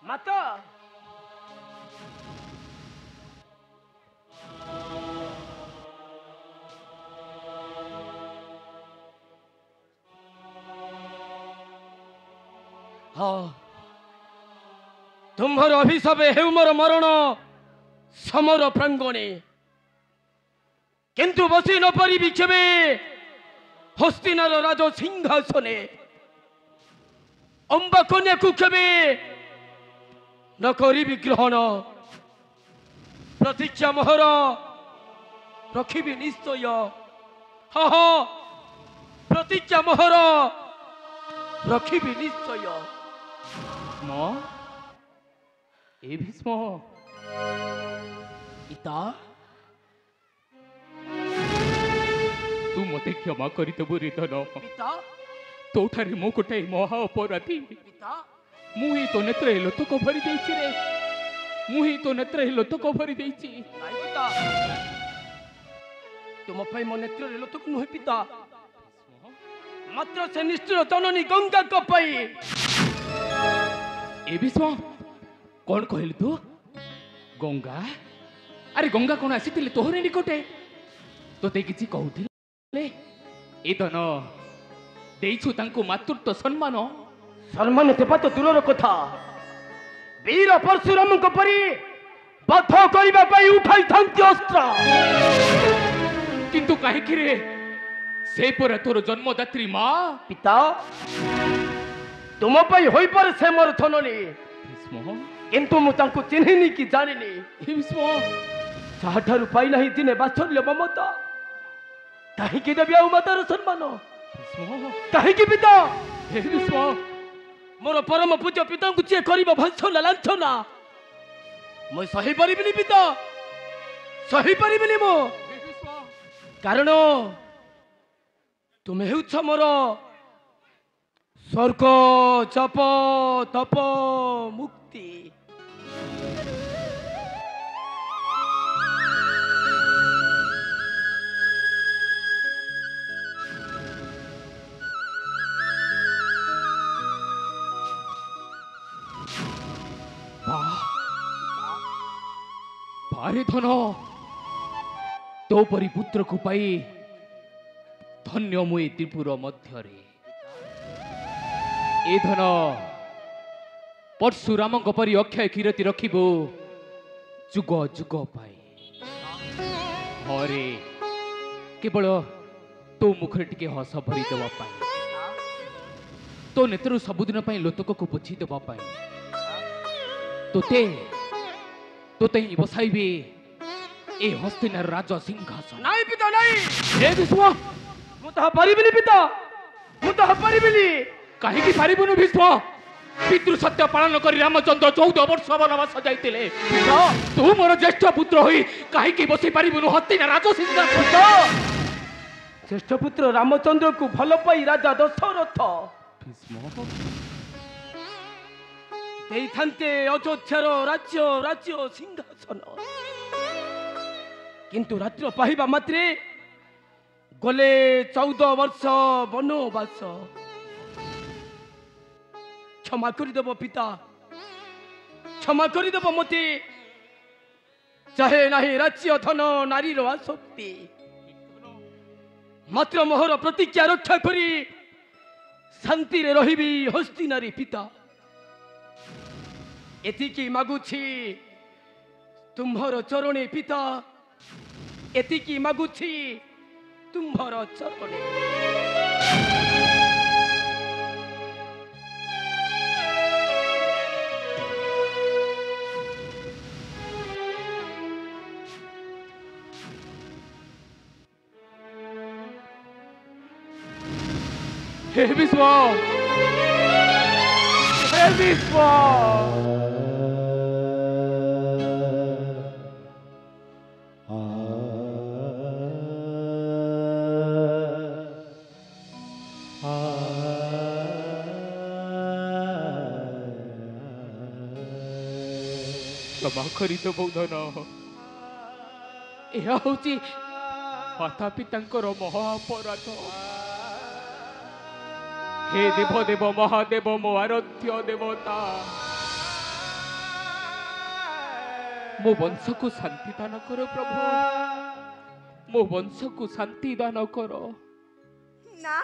ମାତା ହଁ ତୁମର ଅଭିଶାପେ ହେଉ ମୋର ମରଣ ସମର ପ୍ରାଙ୍ଗଣେ କିନ୍ତୁ ବସି ନ ପାରିବି କେବେ ହସ୍ତିନାର ରାଜ ସିଂହାସନେ ଅମ୍ବା କନ୍ୟାକୁ କେବେ ନ କରିବି ଗ୍ରହଣ ପ୍ରତିଜ୍ଞା ମୋହର ରଖିବି ନିଶ୍ଚୟ ହଁ ହଁ ପ୍ରତିଜ୍ଞା ମୋହର ରଖିବି ନିଶ୍ଚୟ ଏ ଭୀଷ୍ମ ପିତା ତୁ ମତେ କ୍ଷମା କରିଦେବୁ ରିଧନ ପିତା ତୋଠାରେ ମୁଁ ଗୋଟାଏ ମହା ଅପରାଧୀ ପିତା ମୁଁ ହିଁ ତୋ ନେତ୍ରରେ ଲୋତକ ଭରି ଦେଇଛି ରେ ମୁଁ ହିଁ ତୋ ନେତ୍ରରେ ଲୋତକ ଭରି ଦେଇଛି ନାଇଁ ପିତା ତୁମ ପାଇଁ ମୋ ନେତ୍ରରେ ଲୋତକ ନୁହେଁ ପିତା ମାତ୍ର ସେ ନିଷ୍ଠୁର ଜନନୀ ଗଙ୍ଗାଙ୍କ ପାଇଁ ଏ ଭୀଷ୍ମ କଣ କହିଲୁ ତୁ ଗଙ୍ଗା ଆରେ ଗଙ୍ଗା କଣ ଆସିଥିଲେ ତୋହର ନିକଟେ ତୋତେ କିଛି କହୁଥିଲେ ଏ ଧନ ଦେଇଛୁ ତାଙ୍କୁ ମାତୃତ୍ୱ ସମ୍ମାନ ସମ୍ମାନ ଦେବା ତ ଦୂରର କଥା ବୀର ପରଶୁରାମଙ୍କ ପରି ବଧ କରିବା ପାଇଁ ଉଠାଇଥାନ୍ତି ଅସ୍ତ୍ର କିନ୍ତୁ କାହିଁକି ରେ ସେ ପରା ତୋର ଜନ୍ମଦାତ୍ରୀ ମା ପିତା ତୁମ ପାଇଁ ହୋଇପାରେ ସେ ମୋର ଧନନୀ ଭୀଷ୍ମ କିନ୍ତୁ ମୁଁ ତାଙ୍କୁ ଚିହ୍ନିନି କି ଜାଣିନି ହେ ଭୀଷ୍ମ ଯାହାଠାରୁ ପାଇନାହିଁ ଦିନେ ବାତ୍ସଲ୍ୟ ମମତା କାହିଁକି ଦେବି ଆଉ ମାତାର ସମ୍ମାନ ଭୀଷ୍ମ କାହିଁକି ପିତା ହେ ଭୀଷ୍ମ ମୋର ପରମ ପୂଜ୍ୟ ପିତାଙ୍କୁ ଯିଏ କରିବ ଭତ୍ସନା ଲାଞ୍ଛନା ମୁଁ ସହିପାରିବିନି ପିତା ସହିପାରିବିନି ମୁଁ ହେ ଭୀଷ୍ମ କାରଣ ତୁମେ ହେଉଛ ମୋର ସ୍ୱର୍ଗ ଜପ ତପ ମୁକ୍ତି ଭାରି ଧନ ତୋ ପରି ପୁତ୍ରକୁ ପାଇ ଧନ୍ୟ ମୁଁ ଏ ତ୍ରିପୁର ମଧ୍ୟରେ ଏ ଧନ ପରଶୁରାମଙ୍କ ପରି ଅକ୍ଷୟ କୀର୍ତ୍ତି ରଖିବୁ ଯୁଗ ଯୁଗ ପାଇଁ ହରେ କେବଳ ତୋ ମୁଖରେ ଟିକେ ହସ ଭରି ଦେବା ପାଇଁ ତୋ ନେତ୍ରରୁ ସବୁଦିନ ପାଇଁ ଲୋତକକୁ ପୋଛି ଦେବା ପାଇଁ ତୋତେ ତୋତେ ହିଁ ବସାଇବି ଏ ହସ୍ତିନାର ରାଜ ସିଂହାସନ ନାଇଁ ପିତା ନାଇଁ ହେ ଭୀଷ୍ମ ମୁଁ ତାହା ପାରିବିନି ପିତା ମୁଁ ତାହା ପାରିବିନି କାହିଁକି ପାରିବୁନି ଭୀଷ୍ମ ପିତୃ ସତ୍ୟ ପାଳନ କରି ରାମଚନ୍ଦ୍ର 14 ବର୍ଷ ବନବାସ ଯାଇଥିଲେ ତୁ ମୋର ଜ୍ୟେଷ୍ଠ ପୁତ୍ର ହୋଇ କାହିଁକି ବସି ପାରିବୁନୁ ହସ୍ତିନା ରାଜ ସିଂହାସନ ଜ୍ୟେଷ୍ଠ ପୁତ୍ର ରାମଚନ୍ଦ୍ରକୁ ଭଲ ପାଇ ରାଜା ଦଶରଥ ଭୀଷ୍ମ ଦେଇଥାନ୍ତେ ଅଯୋଧ୍ୟାର ରାଜ୍ୟ ରାଜ୍ୟ ସିଂହାସନ କିନ୍ତୁ ରାତ୍ର ପାଇବା ମାତ୍ରେ ଗଲେ 14 ବର୍ଷ ବନବାସ କ୍ଷମା କରିଦେବ ପିତା କ୍ଷମା କରିଦେବ ମତେ ଚାହେ ନାହିଁ ରାଜ୍ୟ ଧନ ନାରୀର ଆସକ୍ତି ମାତ୍ର ମୋହର ପ୍ରତିଜ୍ଞା ରକ୍ଷା କରି ଶାନ୍ତିରେ ରହିବି ହସ୍ତିନାରୀ ପିତା ଏତିକି ମାଗୁଛି ତୁମ୍ଭର ଚରଣେ ପିତା ଏତିକି ମାଗୁଛି ତୁମ୍ଭର ଚରଣେ हे भीष्म हे भीष्म क्षमा करदेव धन यह हूँ माता पितांकर महाअपराध हे देव देव महादेव मो आराध्य देवता ମୋ ବଂଶକୁ ଶାନ୍ତି ଦାନ କର ପ୍ରଭୁ, ମୋ ବଂଶକୁ ଶାନ୍ତି ଦାନ କର। ନା